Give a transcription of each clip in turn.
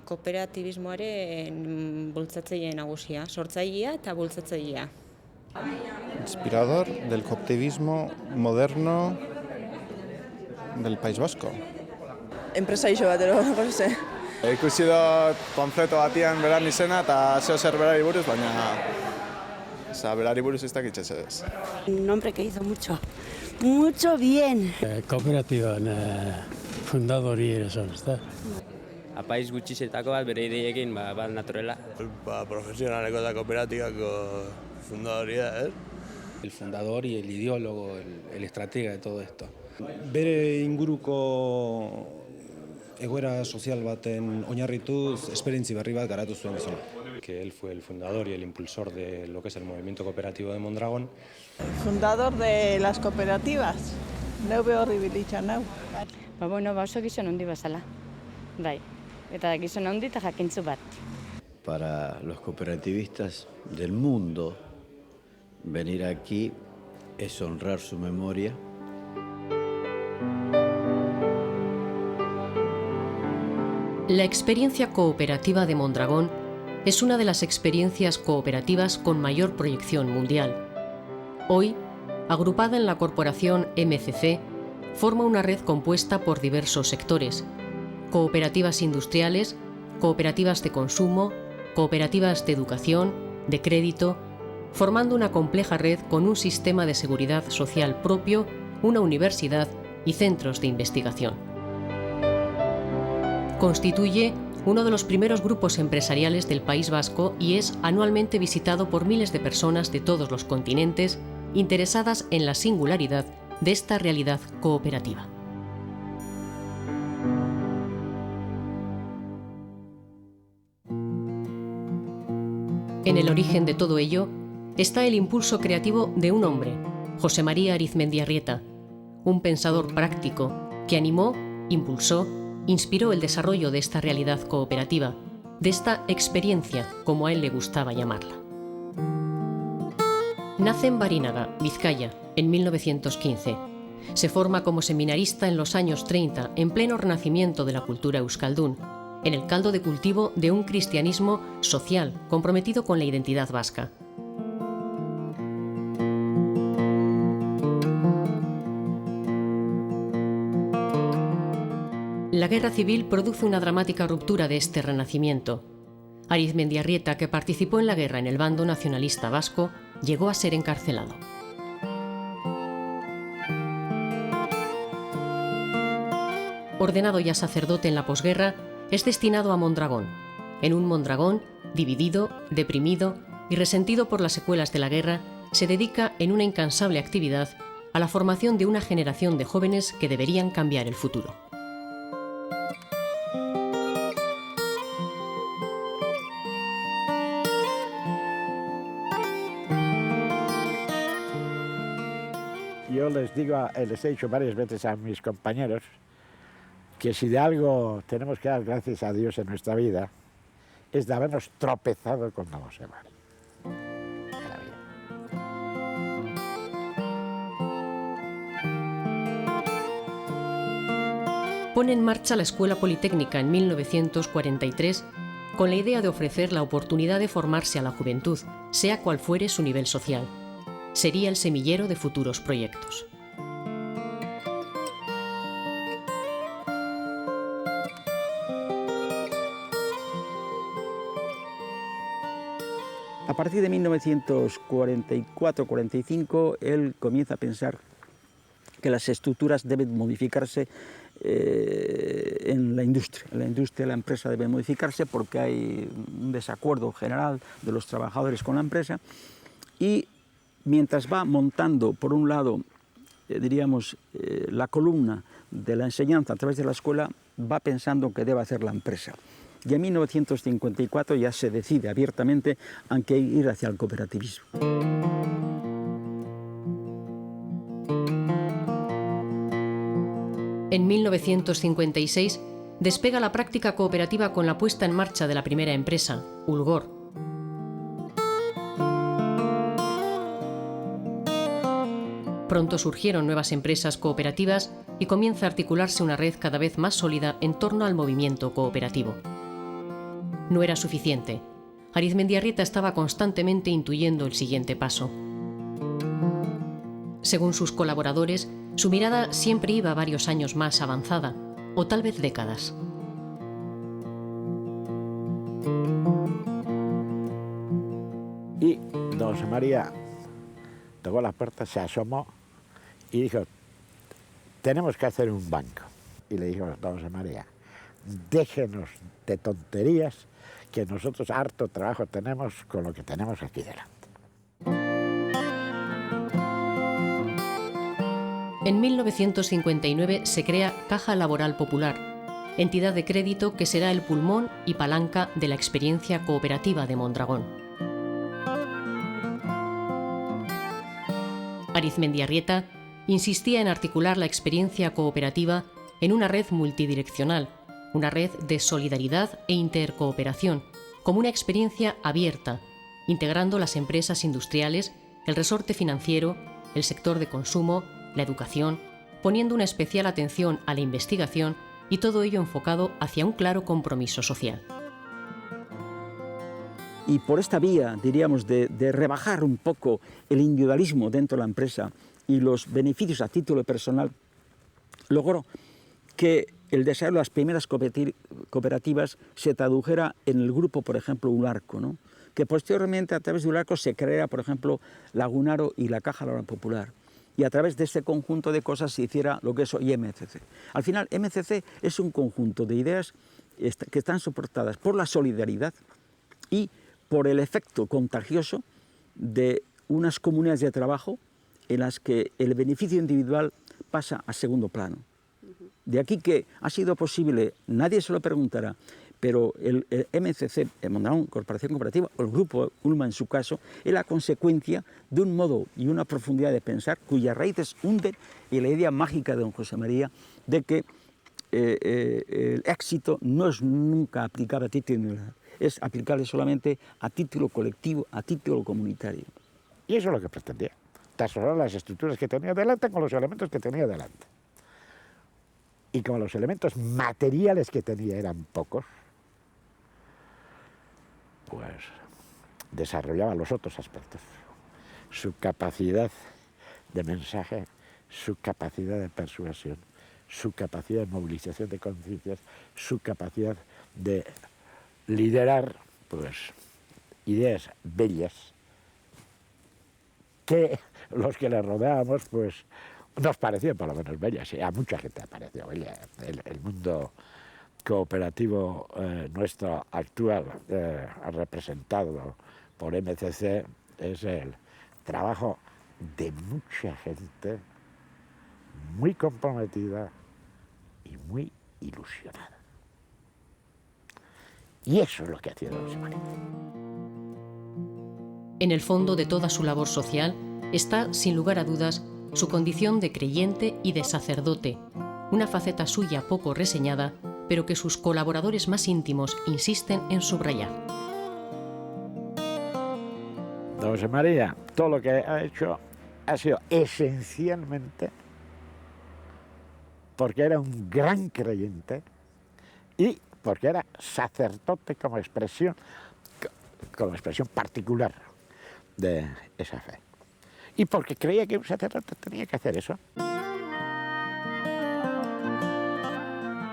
Kooperatibismoaren bultzatzaile nagusia, sortzailea eta bultzatzailea. Inspirador del cooperativismo moderno del País Vasco. Enpresa iso batero, gose. Ikusi dut panfleto batian beran izena eta zeo zer berari buruz, baina berari buruz ez dakitxe zedez. Un hombre que hizo mucho bien. Kooperatiban fundadori ere zan, ezta? Apaiz gutxizetako bat bere ideiekin bat naturela. Profesionaleko eta kooperatibako fundadoria, El fundador y el ideólogo, el estratega de todo esto. Bere inguruko egoera sozial baten oinarrituz esperientzi berri bat garatu zuen bezala. Que él fue el fundador y el impulsor de lo que es el movimiento cooperativo de Mondragón. Fundador de las cooperativas. Neu behor ibilitza neu. Oso gizon handi bazala. Bai. Eta gizon handi eta jakintzu bat. Para los cooperativistas del mundo, venir aquí es honrar su memoria. La experiencia cooperativa de Mondragón es una de las experiencias cooperativas con mayor proyección mundial. Hoy, agrupada en la corporación MCC, forma una red compuesta por diversos sectores: cooperativas industriales, cooperativas de consumo, cooperativas de educación, de crédito, formando una compleja red con un sistema de seguridad social propio, una universidad y centros de investigación. Constituye uno de los primeros grupos empresariales del País Vasco y es anualmente visitado por miles de personas de todos los continentes interesadas en la singularidad de esta realidad cooperativa. En el origen de todo ello está el impulso creativo de un hombre, José María Arizmendiarrieta, un pensador práctico que animó, impulsó, inspiró el desarrollo de esta realidad cooperativa, de esta experiencia, como a él le gustaba llamarla. Nace en Barinaga, Vizcaya, en 1915. Se forma como seminarista en los años 30, en pleno renacimiento de la cultura euskaldún, en el caldo de cultivo de un cristianismo social comprometido con la identidad vasca. La guerra civil produce una dramática ruptura de este renacimiento. Arizmendiarrieta, que participó en la guerra en el bando nacionalista vasco, llegó a ser encarcelado. Ordenado ya sacerdote en la posguerra, es destinado a Mondragón, en un Mondragón dividido, deprimido y resentido por las secuelas de la guerra, se dedica en una incansable actividad a la formación de una generación de jóvenes que deberían cambiar el futuro. Yo les he dicho varias veces a mis compañeros que si de algo tenemos que dar gracias a Dios en nuestra vida es de habernos tropezado con la Mosemar. Pone en marcha la Escuela Politécnica en 1943 con la idea de ofrecer la oportunidad de formarse a la juventud, sea cual fuere su nivel social. Sería el semillero de futuros proyectos. A partir de 1944-45, él comienza a pensar que las estructuras deben modificarse en la industria. En la industria, la empresa debe modificarse porque hay un desacuerdo general de los trabajadores con la empresa. Y mientras va montando, por un lado, diríamos, la columna de la enseñanza a través de la escuela, va pensando qué debe hacer la empresa. Y en 1954 ya se decide abiertamente a que ir hacia el cooperativismo. En 1956 despega la práctica cooperativa con la puesta en marcha de la primera empresa, Ulgor. Pronto surgieron nuevas empresas cooperativas y comienza a articularse una red cada vez más sólida en torno al movimiento cooperativo. No era suficiente. Arizmendiarrieta estaba constantemente intuyendo el siguiente paso. Según sus colaboradores, su mirada siempre iba varios años más avanzada, o tal vez décadas. Y don José María tocó la puerta, se asomó y dijo, tenemos que hacer un banco. Y le dijo, don José María, déjenos de tonterías, que nosotros harto trabajo tenemos con lo que tenemos aquí delante. En 1959 se crea Caja Laboral Popular, entidad de crédito que será el pulmón y palanca de la experiencia cooperativa de Mondragón. Arizmendiarrieta insistía en articular la experiencia cooperativa en una red multidireccional, una red de solidaridad e intercooperación, como una experiencia abierta, integrando las empresas industriales, el resorte financiero, el sector de consumo, la educación, poniendo una especial atención a la investigación y todo ello enfocado hacia un claro compromiso social. Y por esta vía, diríamos, de rebajar un poco el individualismo dentro de la empresa y los beneficios a título personal, logró que el desarrollo de las primeras cooperativas se tradujera en el grupo, por ejemplo, Ularco, ¿no? Que posteriormente a través de Ularco se creara, por ejemplo, Lagunaro y la Caja Laboral Popular. Y a través de este conjunto de cosas se hiciera lo que es hoy MCC. Al final, MCC es un conjunto de ideas que están soportadas por la solidaridad y por el efecto contagioso de unas comunidades de trabajo en las que el beneficio individual pasa a segundo plano. De aquí que ha sido posible, nadie se lo preguntará, pero el MCC, el Mondragón Corporación Cooperativa, o el Grupo Ulma en su caso, es la consecuencia de un modo y una profundidad de pensar cuyas raíces hunden en la idea mágica de don José María de que el éxito no es nunca aplicable a título individual, es aplicable solamente a título colectivo, a título comunitario. Y eso es lo que pretendía, trasladar las estructuras que tenía delante con los elementos que tenía delante. Y como los elementos materiales que tenía eran pocos, pues desarrollaba los otros aspectos. Su capacidad de mensaje, su capacidad de persuasión, su capacidad de movilización de conciencias, su capacidad de liderar, pues, ideas bellas que los que le rodeábamos, pues, nos parecían por lo menos bellas, y a mucha gente ha parecido bella. El mundo cooperativo nuestro actual, representado por MCC, es el trabajo de mucha gente muy comprometida y muy ilusionada. Y eso es lo que hacía don José María. En el fondo de toda su labor social está, sin lugar a dudas, su condición de creyente y de sacerdote, una faceta suya poco reseñada, pero que sus colaboradores más íntimos insisten en subrayar. Don José María, todo lo que ha hecho ha sido esencialmente porque era un gran creyente y porque era sacerdote como expresión particular de esa fe. Y porque creía que un sacerdote tenía que hacer eso.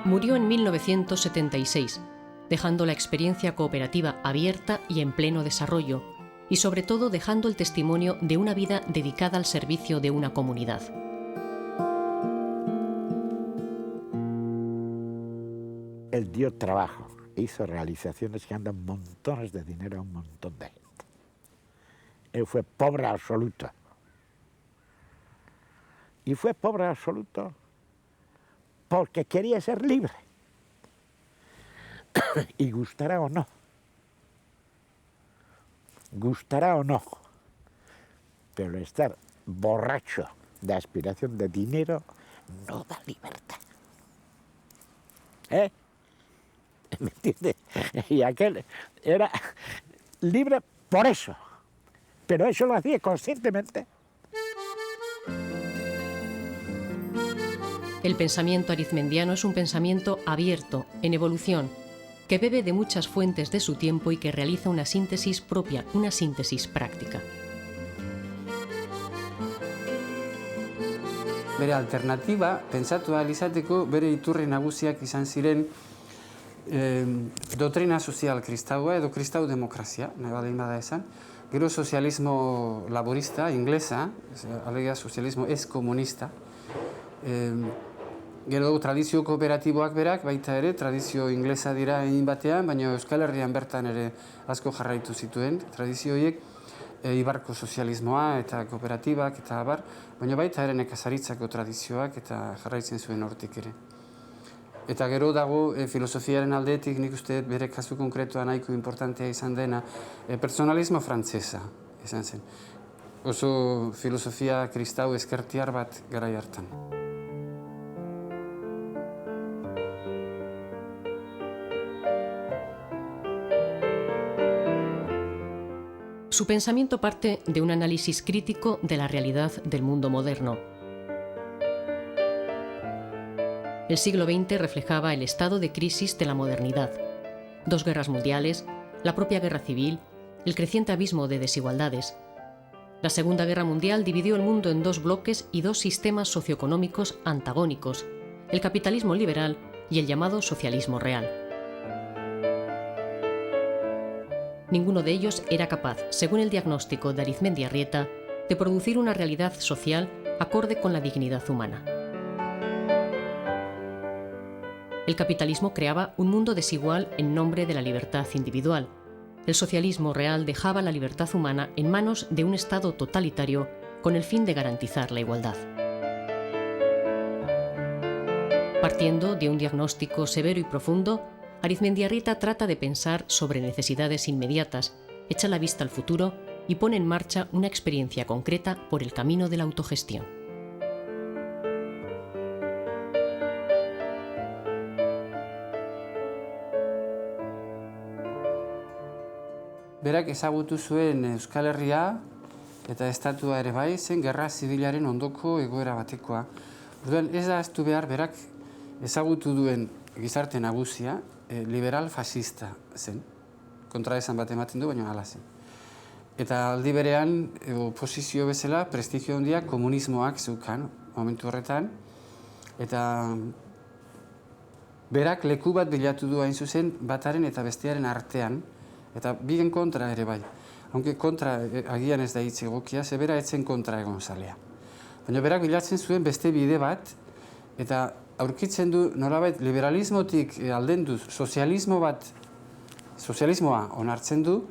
Murió en 1976, dejando la experiencia cooperativa abierta y en pleno desarrollo, y sobre todo dejando el testimonio de una vida dedicada al servicio de una comunidad. Él dio trabajo, hizo realizaciones que andan montones de dinero a un montón de gente. Él fue pobre absoluto. Y fue pobre absoluto porque quería ser libre. Y gustará o no. Gustará o no. Pero estar borracho de aspiración de dinero no da libertad. ¿Eh? ¿Me entiendes? Y aquel era libre por eso. Pero eso lo hacía conscientemente. El pensamiento arizmendiano es un pensamiento abierto, en evolución, que bebe de muchas fuentes de su tiempo y que realiza una síntesis propia, una síntesis práctica. Bere alternatiba, pentsatu ahal izateko, bere iturri nagusiak izan ziren doktrina sozial kristaua edo kristau demokrazia, nahi baldin bada esan, gero sozialismo laborista, inglesa, alegia sozialismo ez komunista, gero tradizio kooperatiboak berak, baita ere, tradizio inglesa dira egin batean, baina Euskal Herrian bertan ere asko jarraitu zituen, tradizio horiek, Ibarko sozialismoa eta kooperatibak eta abar, baina baita ere nekazaritzako tradizioak eta jarraitzen zuen hortik ere. Eta gero dago filosofiaren aldetik, nik uste bere kasu konkretua nahiko importantea izan dena, personalismo frantzesa izan zen. Oso filosofia kristau ezkertiar bat garai hartan. Su pensamiento parte de un análisis crítico de la realidad del mundo moderno. El siglo XX reflejaba el estado de crisis de la modernidad. 2 guerras mundiales, la propia guerra civil, el creciente abismo de desigualdades. La Segunda Guerra Mundial dividió el mundo en 2 bloques y 2 sistemas socioeconómicos antagónicos, el capitalismo liberal y el llamado socialismo real. Ninguno de ellos era capaz, según el diagnóstico de Arizmendiarrieta, de producir una realidad social acorde con la dignidad humana. El capitalismo creaba un mundo desigual en nombre de la libertad individual. El socialismo real dejaba la libertad humana en manos de un Estado totalitario con el fin de garantizar la igualdad. Partiendo de un diagnóstico severo y profundo, Arizmendiarrieta trata de pensar sobre necesidades inmediatas, echa la vista al futuro y pone en marcha una experiencia concreta por el camino de la autogestión. Berak ezagutu zuen Euskal Herria eta estatua ere bai zen gerra zibilaren ondoko egoera batekoa. Orduan ez da ahaztu behar berak ezagutu duen gizarte nagusia liberal fascista zen. Kontraesan bat ematen du, baina hala zen. Eta aldi berean oposizio bezala prestigio handia komunismoak zeukan momentu horretan. Eta berak leku bat bilatu du hain zuzen bataren eta bestearen artean, eta bien kontra ere bai. Aunque kontra agian ez da hitz egokia, ze bera etzen kontra egon zalea. Baina berak bilatzen zuen beste bide bat, eta aurkitzen du nolabait liberalismotik aldenduz sozialismoa onartzen du,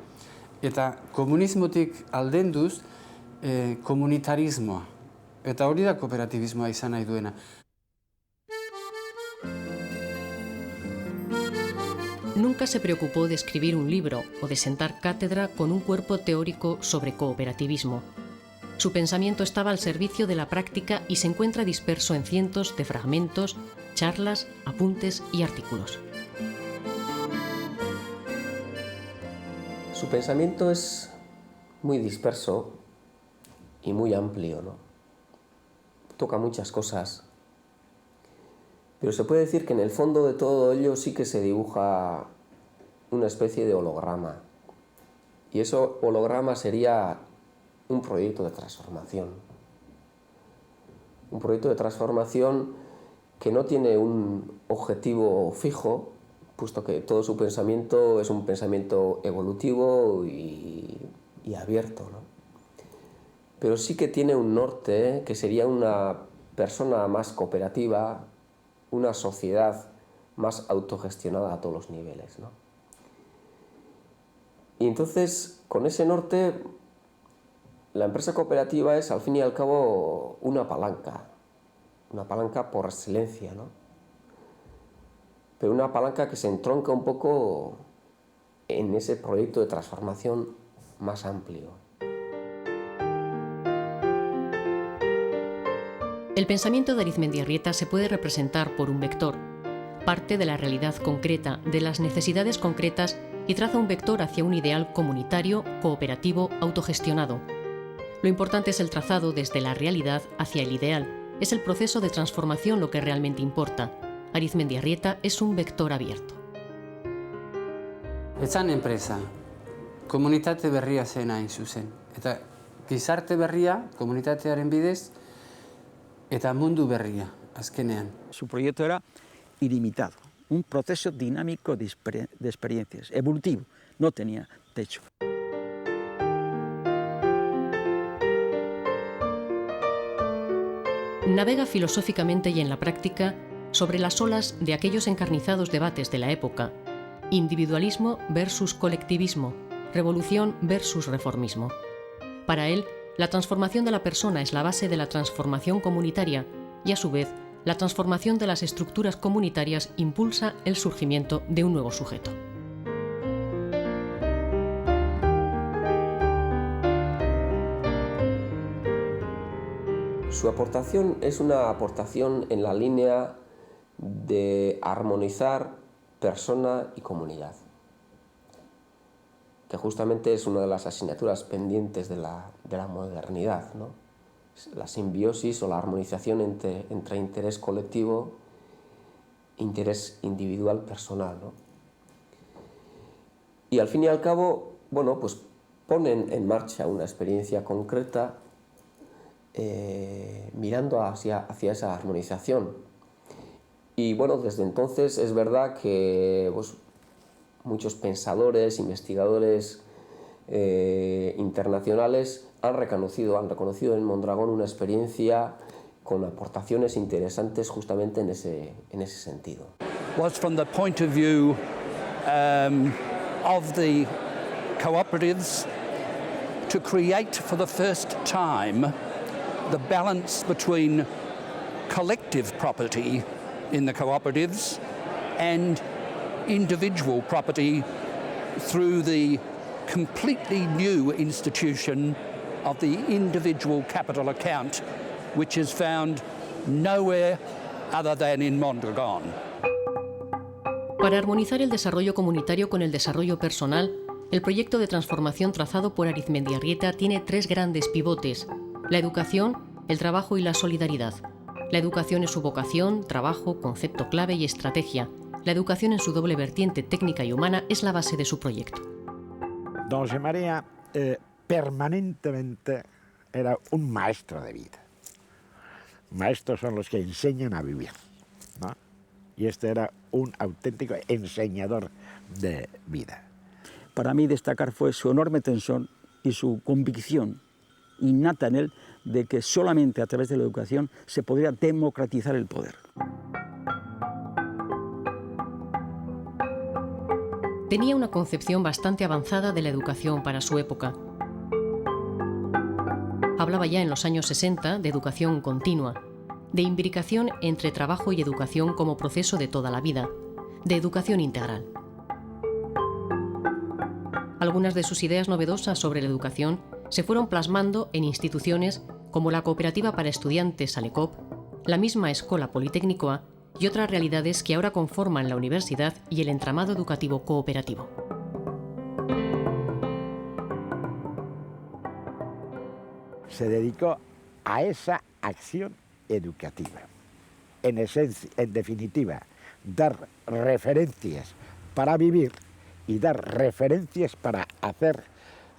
eta komunismotik aldenduz komunitarismoa. Eta hori da kooperatibismoa izan nahi duena. Nunca se preocupó de escribir un libro o de sentar cátedra con un cuerpo teórico sobre cooperativismo. Su pensamiento estaba al servicio de la práctica y se encuentra disperso en cientos de fragmentos, charlas, apuntes y artículos. Su pensamiento es muy disperso y muy amplio, ¿no? Toca muchas cosas. Pero se puede decir que en el fondo de todo ello sí que se dibuja una especie de holograma. Y ese holograma sería un proyecto de transformación. Un proyecto de transformación que no tiene un objetivo fijo, puesto que todo su pensamiento es un pensamiento evolutivo y abierto, ¿no? Pero sí que tiene un norte, que sería una persona más cooperativa, una sociedad más autogestionada a todos los niveles, ¿no? Y entonces, con ese norte, la empresa cooperativa es, al fin y al cabo, una palanca por excelencia, ¿no? Pero una palanca que se entronca un poco en ese proyecto de transformación más amplio. El pensamiento de Arizmendiarrieta se puede representar por un vector. Parte de la realidad concreta, de las necesidades concretas y traza un vector hacia un ideal comunitario, cooperativo, autogestionado. Lo importante es el trazado desde la realidad hacia el ideal. Es el proceso de transformación lo que realmente importa. Arizmendiarrieta es un vector abierto. Etzan enpresa, komunitate berria zen hain zuzen. Eta gizarte berria, komunitatearen bidez, eta mundu berria, azkenean. Su proyecto era ilimitado, un proceso dinámico de experiencias, evolutivo, no tenía techo. Navega filosóficamente y en la práctica sobre las olas de aquellos encarnizados debates de la época: individualismo versus colectivismo, revolución versus reformismo. Para él, la transformación de la persona es la base de la transformación comunitaria y, a su vez, la transformación de las estructuras comunitarias impulsa el surgimiento de un nuevo sujeto. Su aportación es una aportación en la línea de armonizar persona y comunidad, que justamente es una de las asignaturas pendientes de la modernidad, ¿no? La simbiosis o la armonización entre interés colectivo e interés individual personal, ¿no? Y al fin y al cabo, bueno, pues ponen en marcha una experiencia concreta mirando hacia esa armonización. Y bueno, desde entonces es verdad que pues, muchos pensadores, investigadores internacionales han reconocido en Mondragón una experiencia con aportaciones interesantes justamente en ese sentido. Was from the point of view of the cooperatives to create for the first time the balance between collective property in the cooperatives and individual property through the completely new institution of the individual capital account, which is found nowhere other than in Mondragón. Para armonizar el desarrollo comunitario con el desarrollo personal, el proyecto de transformación trazado por Arizmendiarrieta tiene tres grandes pivotes: la educación, el trabajo y la solidaridad. La educación es su vocación, trabajo, concepto clave y estrategia. La educación en su doble vertiente técnica y humana es la base de su proyecto. Don José María permanentemente era un maestro de vida. Maestros son los que enseñan a vivir, ¿no? Y este era un auténtico enseñador de vida. Para mí destacar fue su enorme tensión y su convicción innata en él de que solamente a través de la educación se podría democratizar el poder. Tenía una concepción bastante avanzada de la educación para su época. Hablaba ya en los años 60 de educación continua, de imbricación entre trabajo y educación como proceso de toda la vida, de educación integral. Algunas de sus ideas novedosas sobre la educación se fueron plasmando en instituciones como la Cooperativa para Estudiantes Salecop, la misma Escola Politécnicoa y otras realidades que ahora conforman la universidad y el entramado educativo cooperativo. Se dedicó a esa acción educativa. En esencia, en definitiva, dar referencias para vivir y dar referencias para hacer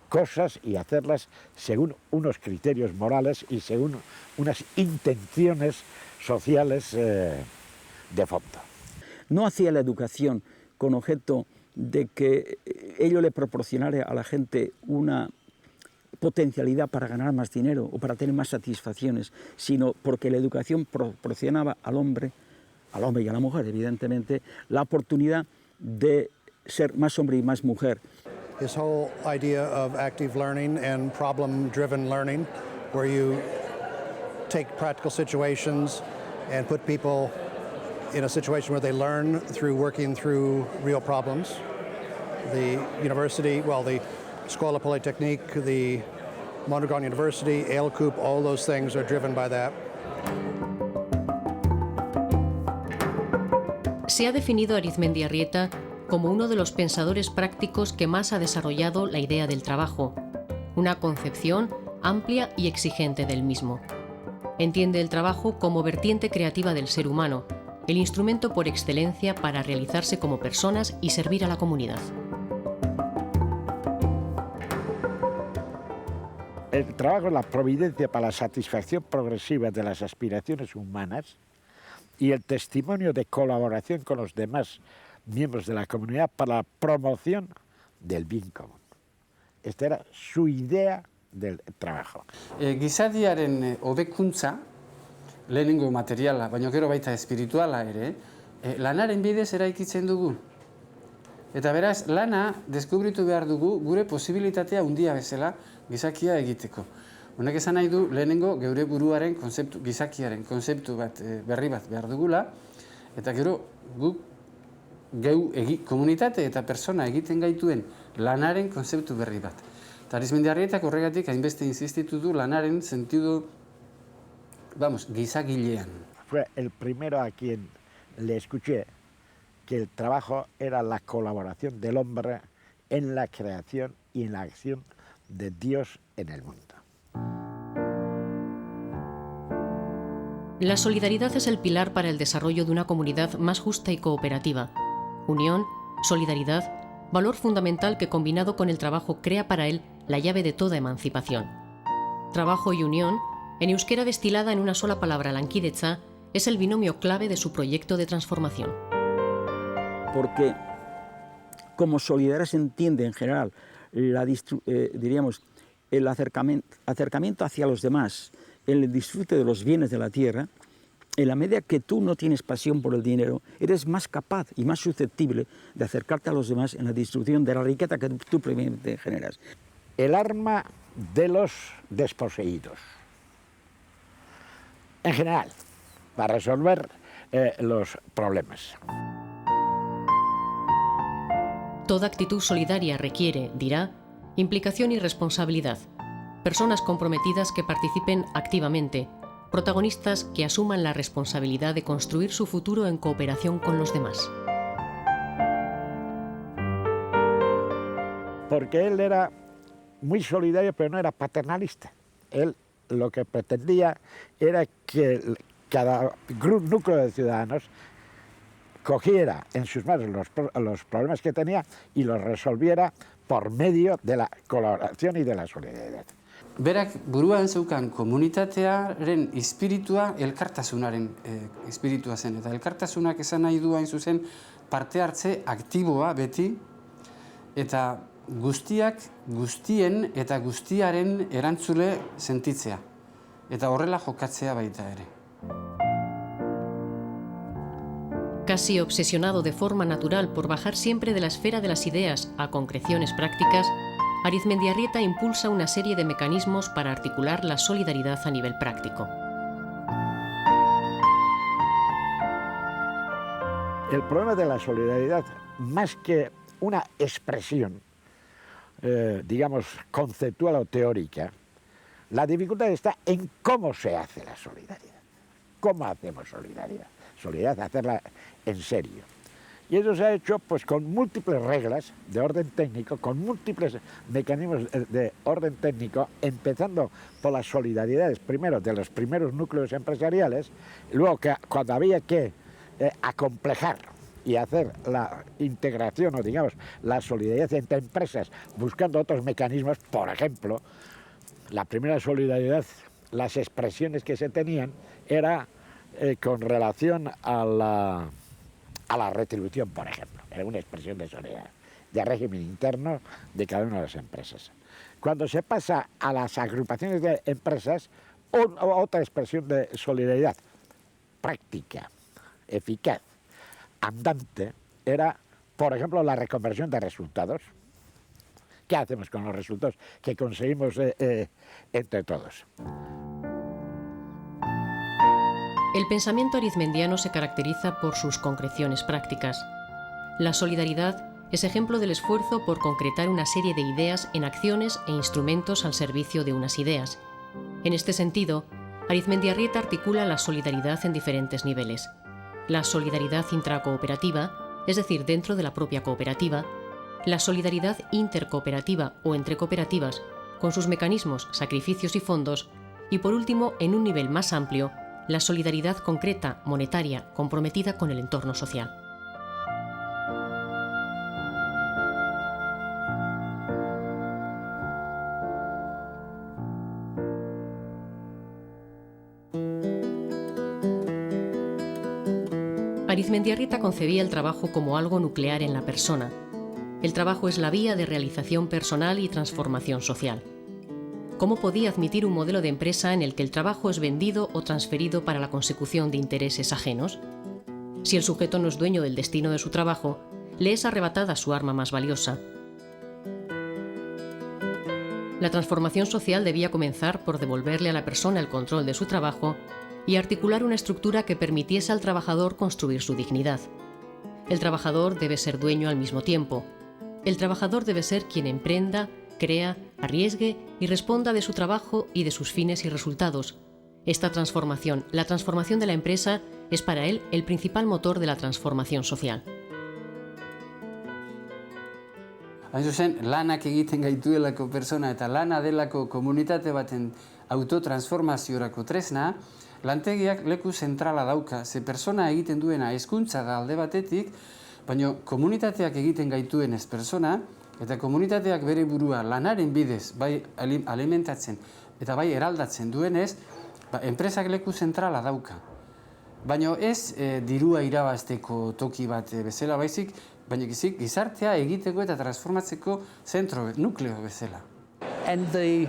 cosas y hacerlas según unos criterios morales y según unas intenciones sociales de fondo. No hacía la educación con objeto de que ello le proporcionara a la gente una potencialidad para ganar más dinero o para tener más satisfacciones, sino porque la educación proporcionaba al hombre y a la mujer, evidentemente, la oportunidad de ser más hombre y más mujer. This whole idea of active learning and problem-driven learning, where you take practical situations and put people in a situation where they learn through working through real problems. The university, well, the Escola Polytechnique, the Mondragón University, ALCOOP, all those things are driven by that. Se ha definido a Arizmendiarrieta como uno de los pensadores prácticos que más ha desarrollado la idea del trabajo, una concepción amplia y exigente del mismo. Entiende el trabajo como vertiente creativa del ser humano, el instrumento por excelencia para realizarse como personas y servir a la comunidad. el trabajo es la providencia para la satisfacción progresiva de las aspiraciones humanas y el testimonio de colaboración con los demás miembros de la comunidad para la promoción del bien común. Esta era su idea del trabajo. Gizadiaren hobekuntza, lehenengo materiala, baina gero baita espirituala ere, lanaren bidez eraikitzen dugu. Eta beraz, lana deskubritu behar dugu gure posibilitatea handia bezala gizakia egiteko. Honek esan nahi du lehenengo geure buruaren konzeptu, gizakiaren konzeptu bat berri bat behar dugula, eta gero guk komunitate eta persona egiten gaituen lanaren konzeptu berri bat. Eta Arizmendiarrietak horregatik hainbeste insistitu du lanaren sentido, gizagilean. Fue el primero a quien le escuché que el trabajo era la colaboración del hombre en la creación y en la acción de Dios en el mundo. La solidaridad es el pilar para el desarrollo de una comunidad más justa y cooperativa. Unión, solidaridad, valor fundamental que combinado con el trabajo crea para él la llave de toda emancipación. Trabajo y unión, en euskera destilada en una sola palabra, lankidetza, es el binomio clave de su proyecto de transformación. Porque como solidaridad se entiende en general diríamos, el acercamiento hacia los demás, el disfrute de los bienes de la tierra, en la medida que tú no tienes pasión por el dinero, eres más capaz y más susceptible de acercarte a los demás en la distribución de la riqueza que tú previamente generas. El arma de los desposeídos. En general, para resolver los problemas. Toda actitud solidaria requiere, dirá, implicación y responsabilidad. Personas comprometidas que participen activamente, protagonistas que asuman la responsabilidad de construir su futuro en cooperación con los demás. Porque él era muy solidario, pero no era paternalista. Él lo que pretendía era que cada núcleo de ciudadanos cogiera en sus manos los problemas que tenía y los resolviera por medio de la colaboración y de la solidaridad. Berak buruan zeukan komunitatearen espiritua elkartasunaren espiritua zen. Eta elkartasunak esan nahi du hain zuzen parte hartze aktiboa beti eta guztiak, guztien eta guztiaren erantzule sentitzea. Eta horrela jokatzea baita ere. Casi obsesionado de forma natural por bajar siempre de la esfera de las ideas a concreciones prácticas, Arizmendiarrieta impulsa una serie de mecanismos para articular la solidaridad a nivel práctico. El problema de la solidaridad, más que una expresión, digamos, conceptual o teórica, la dificultad está en cómo se hace la solidaridad. ¿Cómo hacemos solidaridad? Solidaridad, hacerla en serio. Y eso se ha hecho pues, con múltiples reglas de orden técnico, con múltiples mecanismos de orden técnico, empezando por las solidaridades, primero de los primeros núcleos empresariales, luego que cuando había que acomplejar y hacer la integración o digamos la solidaridad entre empresas, buscando otros mecanismos, por ejemplo, la primera solidaridad, las expresiones que se tenían era con relación a la retribución, por ejemplo. Era una expresión de solidaridad, de régimen interno de cada una de las empresas. Cuando se pasa a las agrupaciones de empresas, otra expresión de solidaridad práctica, eficaz, andante, era, por ejemplo, la reconversión de resultados. ¿Qué hacemos con los resultados que conseguimos entre todos? El pensamiento arizmendiano se caracteriza por sus concreciones prácticas. La solidaridad es ejemplo del esfuerzo por concretar una serie de ideas en acciones e instrumentos al servicio de unas ideas. En este sentido, Arizmendiarrieta articula la solidaridad en diferentes niveles. La solidaridad intracooperativa, es decir, dentro de la propia cooperativa, la solidaridad intercooperativa o entre cooperativas, con sus mecanismos, sacrificios y fondos, y por último, en un nivel más amplio, la solidaridad concreta, monetaria, comprometida con el entorno social. Arizmendiarrieta concebía el trabajo como algo nuclear en la persona. El trabajo es la vía de realización personal y transformación social. ¿Cómo podía admitir un modelo de empresa en el que el trabajo es vendido o transferido para la consecución de intereses ajenos? Si el sujeto no es dueño del destino de su trabajo, le es arrebatada su arma más valiosa. La transformación social debía comenzar por devolverle a la persona el control de su trabajo y articular una estructura que permitiese al trabajador construir su dignidad. El trabajador debe ser dueño al mismo tiempo. El trabajador debe ser quien emprenda, crea, arriesgue y responda de su trabajo y de sus fines y resultados. Esta transformación, la transformación de la empresa, es para él el principal motor de la transformación social. Hain zuzen, lanak egiten gaituelako persona eta lana delako komunitate baten autotransformaziorako tresna, lantegiak leku zentrala dauka, ze persona egiten duena hezkuntza da alde batetik, baina komunitateak egiten gaituen ez persona, eta komunitateak bere burua lanaren bidez, bai alimentatzen eta bai eraldatzen duenez, enpresak leku zentrala dauka. Baina ez dirua irabazteko toki bat bezala baizik, baina gizartea egiteko eta transformatzeko zentro, nukleo bezala. And the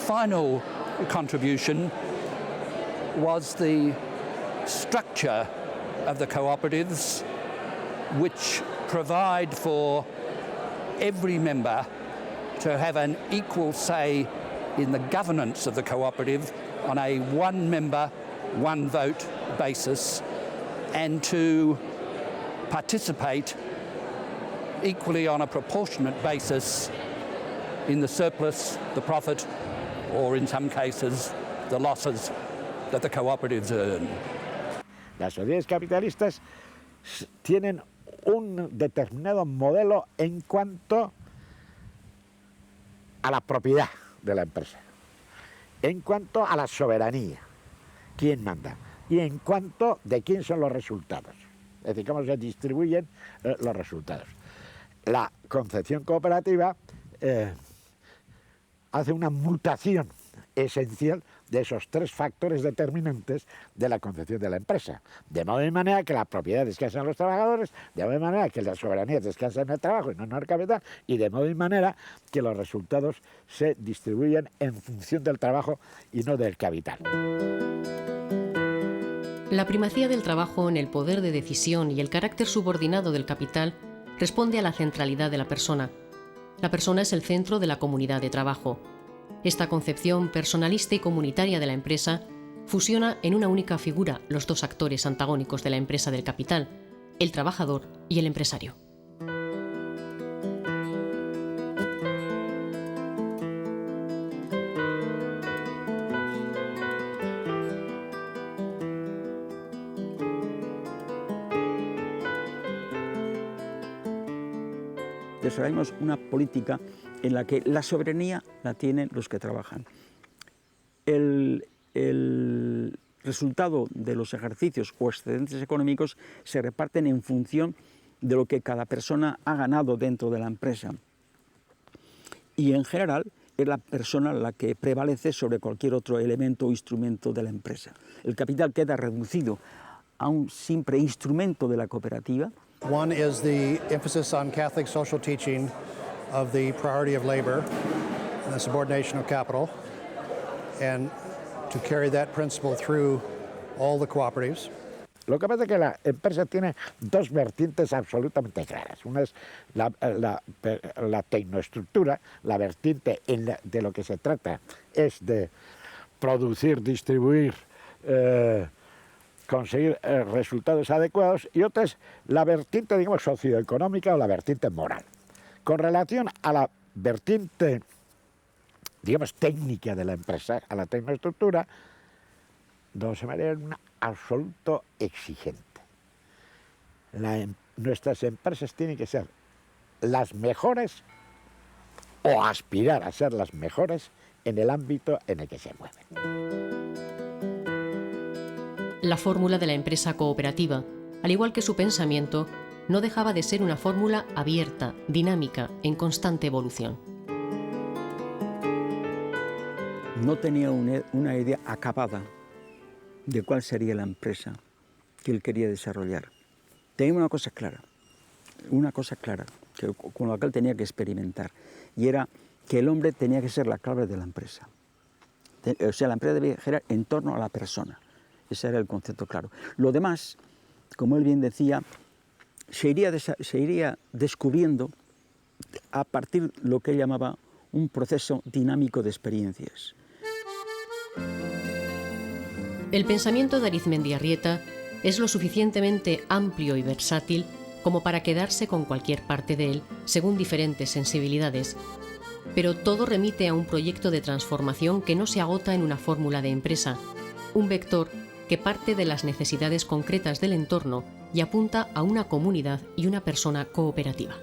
final contribution was the structure of the cooperatives, which provide for every member to have an equal say in the governance of the cooperative on a one member, one vote basis, and to participate equally on a proportionate basis in the surplus, the profit, or in some cases, the losses that the cooperatives earn. Las sociedades capitalistas tienen un determinado modelo en cuanto a la propiedad de la empresa, en cuanto a la soberanía, quién manda, y en cuanto de quién son los resultados, es decir, cómo se distribuyen los resultados. La concepción cooperativa hace una mutación esencial de esos tres factores determinantes de la concepción de la empresa. De modo y manera que la propiedad descansa en los trabajadores, de modo y manera que la soberanía descansa en el trabajo y no en el capital, y de modo y manera que los resultados se distribuyen en función del trabajo y no del capital. La primacía del trabajo en el poder de decisión y el carácter subordinado del capital responde a la centralidad de la persona. La persona es el centro de la comunidad de trabajo. Esta concepción personalista y comunitaria de la empresa fusiona en una única figura los dos actores antagónicos de la empresa del capital, el trabajador y el empresario. Desarrollamos una política en la que la soberanía la tienen los que trabajan. El resultado de los ejercicios o excedentes económicos se reparten en función de lo que cada persona ha ganado dentro de la empresa. Y en general es la persona la que prevalece sobre cualquier otro elemento o instrumento de la empresa. El capital queda reducido a un simple instrumento de la cooperativa. One is the emphasis on Catholic social teaching of the priority of labor and the subordination of capital, and to carry that principle through all the cooperatives. Lo que pasa es que la empresa tiene dos vertientes absolutamente claras. Una es la tecnoestructura, la vertiente de lo que se trata es de producir, distribuir, conseguir resultados adecuados, y otra es la vertiente, digamos, socioeconómica o la vertiente moral. Con relación a la vertiente, digamos, técnica de la empresa, a la tecnoestructura, don José María es un absoluto exigente. Nuestras empresas tienen que ser las mejores o aspirar a ser las mejores en el ámbito en el que se mueven. La fórmula de la empresa cooperativa, al igual que su pensamiento, no dejaba de ser una fórmula abierta, dinámica, en constante evolución. No tenía una idea acabada de cuál sería la empresa que él quería desarrollar. Tenía una cosa clara, con la que él tenía que experimentar, y era que el hombre tenía que ser la clave de la empresa. O sea, la empresa debía girar en torno a la persona. Ese era el concepto claro. Lo demás, como él bien decía, se iría descubriendo a partir de lo que él llamaba un proceso dinámico de experiencias. El pensamiento de Arizmendiarrieta es lo suficientemente amplio y versátil como para quedarse con cualquier parte de él según diferentes sensibilidades. Pero todo remite a un proyecto de transformación que no se agota en una fórmula de empresa, un vector que parte de las necesidades concretas del entorno y apunta a una comunidad y una persona cooperativa.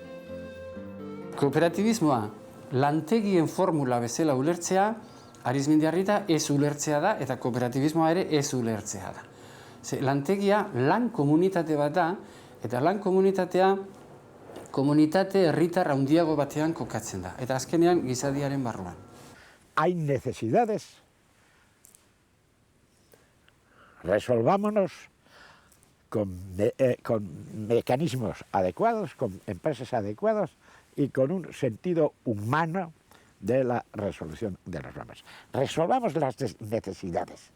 Kooperatibismoa lantegien formula bezala ulertzea, Arizmendiarrieta ez ulertzea da, eta kooperatibismoa ere ez ulertzea da. Lantegia lan komunitate bat da, eta lan komunitatea komunitate herritar handiago batean kokatzen da, eta azkenean gizadiaren barruan. Hay necesidades. Resolvámonos con mecanismos adecuados, con empresas adecuadas y con un sentido humano de la resolución de los problemas. Resolvamos las necesidades,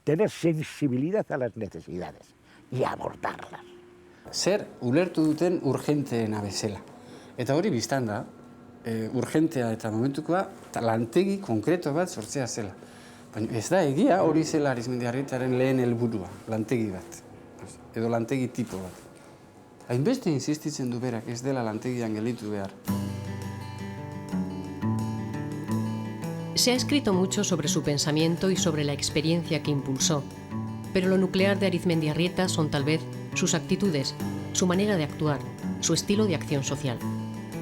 tener sensibilidad a las necesidades y abordarlas. Zer ulertu duten urgenteena bezala. Eta hori biztan da, urgentea eta momentukoa, eta lantegi konkreto bat sortzea zela. Baina ez da egia hori zela Arizmendiarrietaren lehen helburua, lantegi bat, edo lantegi tipo bat. Hainbeste insistitzen du berak ez dela lantegian gelditu behar. Se ha escrito mucho sobre su pensamiento y sobre la experiencia que impulsó, pero lo nuclear de Arizmendiarrieta son tal vez sus actitudes, su manera de actuar, su estilo de acción social.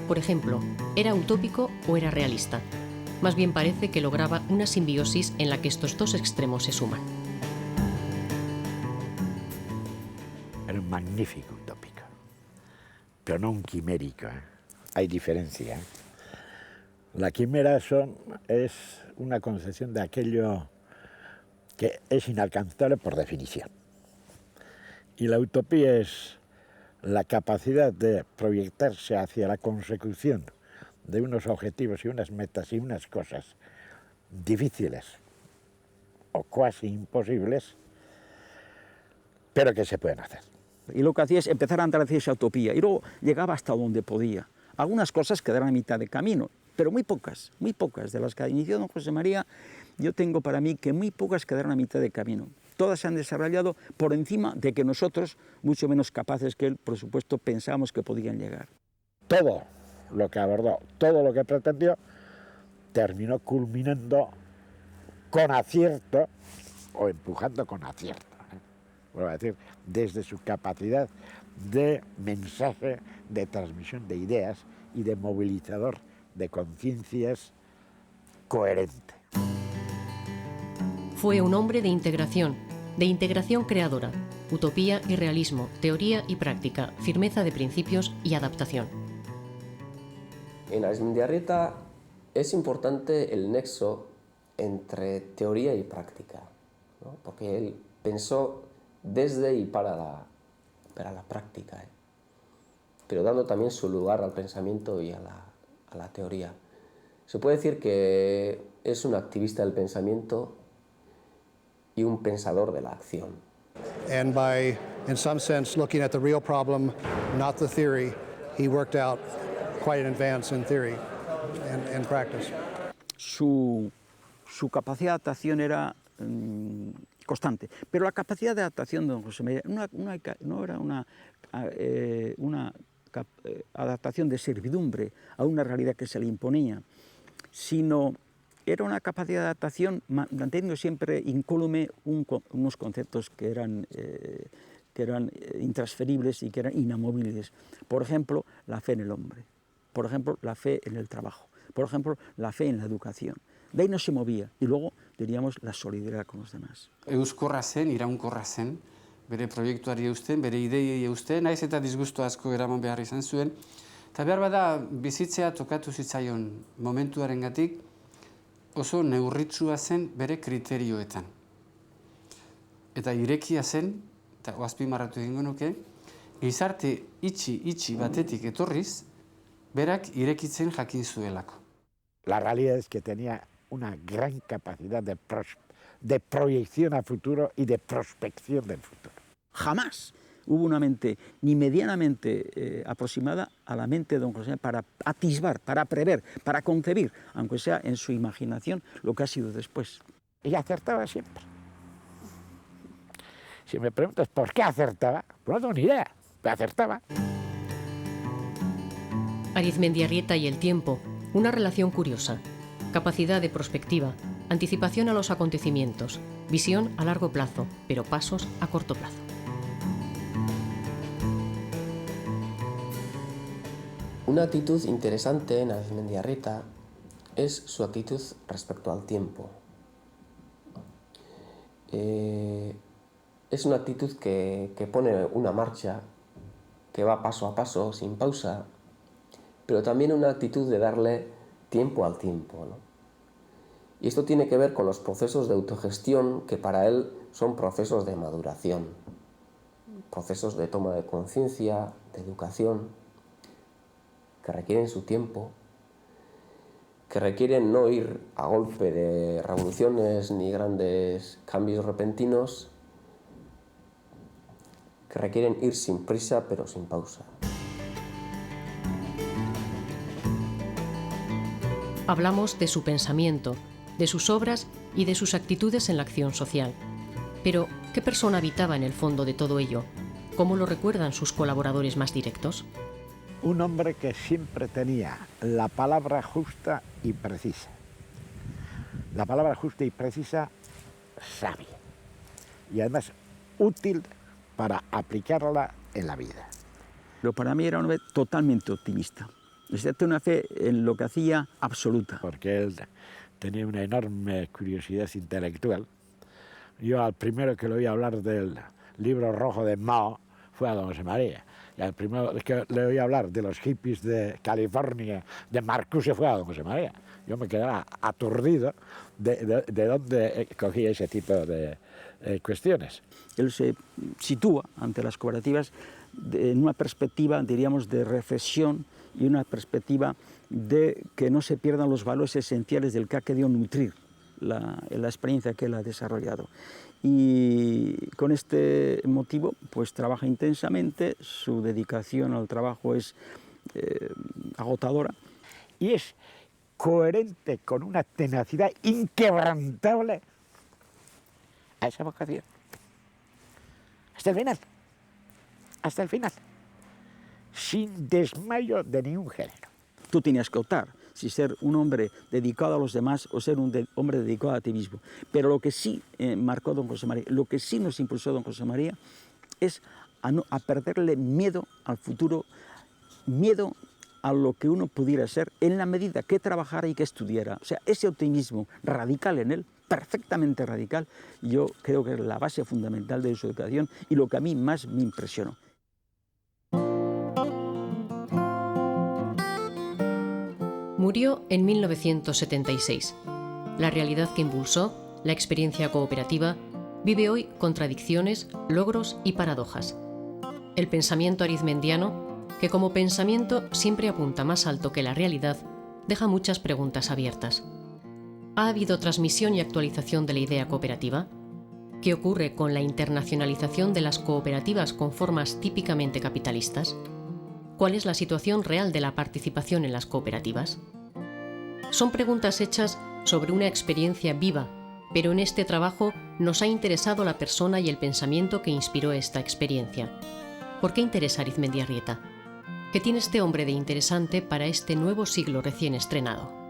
Por ejemplo, ¿era utópico o era realista? Más bien parece que lograba una simbiosis en la que estos dos extremos se suman. Era un magnífico utópico, pero no un quimérico. Hay diferencia. La quimera es una concepción de aquello que es inalcanzable por definición. Y la utopía es la capacidad de proyectarse hacia la consecución de unos objetivos y unas metas y unas cosas difíciles o casi imposibles, pero que se pueden hacer. Y lo que hacía es empezar a andar hacia esa utopía y luego llegaba hasta donde podía. Algunas cosas quedaron a mitad de camino, pero muy pocas de las que inició don José María. Yo tengo para mí que muy pocas quedaron a mitad de camino. Todas se han desarrollado por encima de que nosotros, mucho menos capaces que él, por supuesto, pensábamos que podían llegar. Todo lo que abordó, todo lo que pretendió, terminó culminando con acierto o empujando con acierto. Vuelvo a decir, desde su capacidad de mensaje, de transmisión de ideas y de movilizador de conciencias coherente. Fue un hombre de integración creadora, utopía y realismo, teoría y práctica, firmeza de principios y adaptación. En Arizmendiarrieta es importante el nexo entre teoría y práctica, ¿no? Porque él pensó desde y para la práctica, pero dando también su lugar al pensamiento y a la teoría. Se puede decir que es un activista del pensamiento y un pensador de la acción. And by, in some sense, looking at the real problem, not the theory, he worked out quite an advance in theory and practice. Su capacidad de adaptación era constante, pero la capacidad de adaptación de don José María no era una adaptación de servidumbre a una realidad que se le imponía, sino era una capacidad de adaptación manteniendo siempre incólume unos conceptos que eran intransferibles y que eran inamovibles. Por ejemplo, la fe en el hombre, por ejemplo, la fe en el trabajo, por ejemplo, la fe en la educación. De ahí no se movía. Y luego, diríamos, la solidaridad con los demás. Euskorra zen, iraunkorra zen, bere proiektuari eusten, bere ideiei eusten, naiz eta disgustu asko eraman behar izan zuen. Eta behar bada bizitzea tokatu zitzaion momentuarengatik oso neurritsua zen bere kriterioetan. Eta irekia zen eta azpimarratu egingo nuke, gizarte itxi batetik etorriz, berak irekitzen jakin zuelako. La realidad es que tenía una gran capacidad de proyección a futuro y de prospección del futuro. Jamás hubo una mente ni medianamente aproximada a la mente de don José para atisbar, para prever, para concebir, aunque sea en su imaginación, lo que ha sido después. Y acertaba siempre. Si me preguntas por qué acertaba, pues no tengo ni idea, pero acertaba. Arizmendiarrieta y el tiempo, una relación curiosa. Capacidad de prospectiva, anticipación a los acontecimientos, visión a largo plazo, pero pasos a corto plazo. Una actitud interesante en Arizmendiarrieta es su actitud respecto al tiempo. Es una actitud que pone una marcha, que va paso a paso, sin pausa, pero también una actitud de darle tiempo al tiempo, ¿no? Y esto tiene que ver con los procesos de autogestión que para él son procesos de maduración, procesos de toma de conciencia, de educación, que requieren su tiempo, que requieren no ir a golpe de revoluciones ni grandes cambios repentinos, que requieren ir sin prisa pero sin pausa. Hablamos de su pensamiento, de sus obras y de sus actitudes en la acción social. Pero, ¿qué persona habitaba en el fondo de todo ello? ¿Cómo lo recuerdan sus colaboradores más directos? Un hombre que siempre tenía la palabra justa y precisa. La palabra justa y precisa, sabia. Y además útil para aplicarla en la vida. Pero para mí era un hombre totalmente optimista. Tenía una fe en lo que hacía absoluta. Porque él tenía una enorme curiosidad intelectual. Yo al primero que le oí hablar del libro rojo de Mao fue a don José María. Y al primero que le oí hablar de los hippies de California, de Marcuse, fue a don José María. Yo me quedaba aturdido de dónde cogía ese tipo de cuestiones. Él se sitúa ante las cooperativas en una perspectiva, diríamos, de reflexión y una perspectiva de que no se pierdan los valores esenciales del que ha querido nutrir la experiencia que él ha desarrollado. Y con este motivo, pues trabaja intensamente, su dedicación al trabajo es agotadora. Y es coherente con una tenacidad inquebrantable a esa vocación. Hasta el final. Hasta el final. Sin desmayo de ningún género. Tú tenías que optar si ser un hombre dedicado a los demás o ser un hombre dedicado a ti mismo. Pero lo que sí marcó don José María, lo que sí nos impulsó don José María es a perderle miedo al futuro, miedo a lo que uno pudiera ser en la medida que trabajara y que estudiara. O sea, ese optimismo radical en él, perfectamente radical, yo creo que es la base fundamental de su educación y lo que a mí más me impresionó. Murió en 1976. La realidad que impulsó, la experiencia cooperativa, vive hoy contradicciones, logros y paradojas. El pensamiento arizmendiano, que como pensamiento siempre apunta más alto que la realidad, deja muchas preguntas abiertas. ¿Ha habido transmisión y actualización de la idea cooperativa? ¿Qué ocurre con la internacionalización de las cooperativas con formas típicamente capitalistas? ¿Cuál es la situación real de la participación en las cooperativas? Son preguntas hechas sobre una experiencia viva, pero en este trabajo nos ha interesado la persona y el pensamiento que inspiró esta experiencia. ¿Por qué interesa Arizmendiarrieta? ¿Qué tiene este hombre de interesante para este nuevo siglo recién estrenado?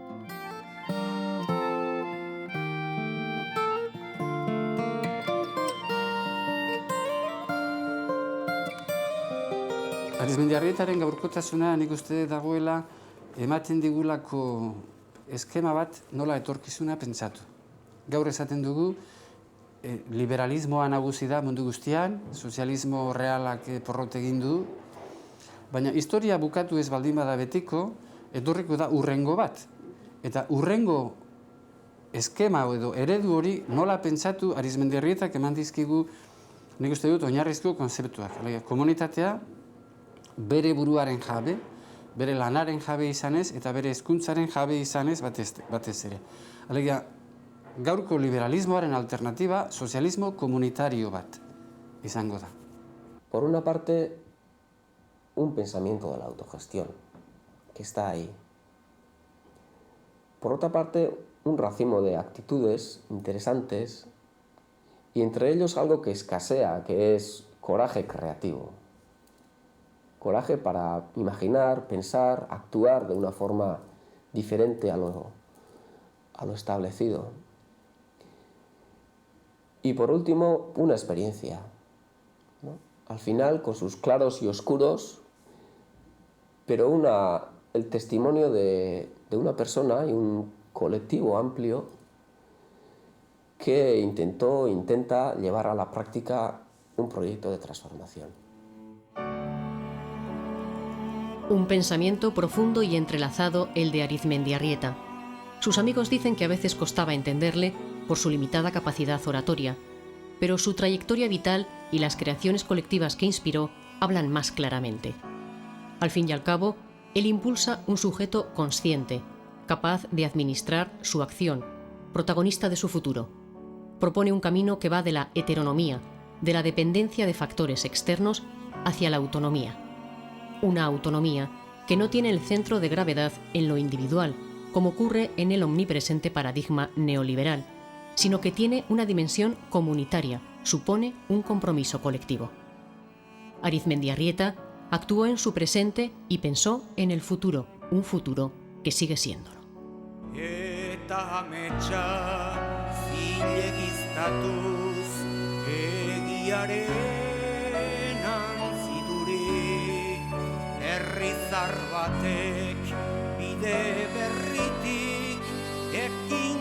Arizmendiarrietaren gaurkotasuna nik uste dagoela ematen digulako eskema bat nola etorkizuna pentsatu. Gaur esaten dugu liberalismoa nagusi da mundu guztian, sozialismo realak porrot egin du, baina historia bukatu ez baldin bada betiko, etorriko da urrengo bat. Eta urrengo eskema edo eredu hori nola pentsatu Arizmendiarrietak eman dizkigu nik uste dut oinarrizko konzeptuak. Komunitatea bere buruaren jabe, bere lanaren jabe izanez eta bere hezkuntzaren jabe izanez batez ere. Alegia, gaurko liberalismoaren alternatiba sozialismo komunitario bat izango da. Por una parte, un pensamiento de la autogestión, que está ahí. Por otra parte, un racimo de actitudes interesantes y entre ellos algo que escasea, que es coraje creativo. Coraje para imaginar, pensar, actuar de una forma diferente a lo establecido. Y por último, una experiencia, ¿no? Al final, con sus claros y oscuros, pero el testimonio de una persona y un colectivo amplio que intenta llevar a la práctica un proyecto de transformación. Un pensamiento profundo y entrelazado el de Arizmendiarrieta. Sus amigos dicen que a veces costaba entenderle por su limitada capacidad oratoria, pero su trayectoria vital y las creaciones colectivas que inspiró hablan más claramente. Al fin y al cabo, él impulsa un sujeto consciente, capaz de administrar su acción, protagonista de su futuro. Propone un camino que va de la heteronomía, de la dependencia de factores externos, hacia la autonomía. Una autonomía que no tiene el centro de gravedad en lo individual, como ocurre en el omnipresente paradigma neoliberal, sino que tiene una dimensión comunitaria, supone un compromiso colectivo. Arizmendiarrieta actuó en su presente y pensó en el futuro, un futuro que sigue siéndolo. Eta ametsa zilegiztatuz egiaren antziduri herrizar batek bide berritik ekin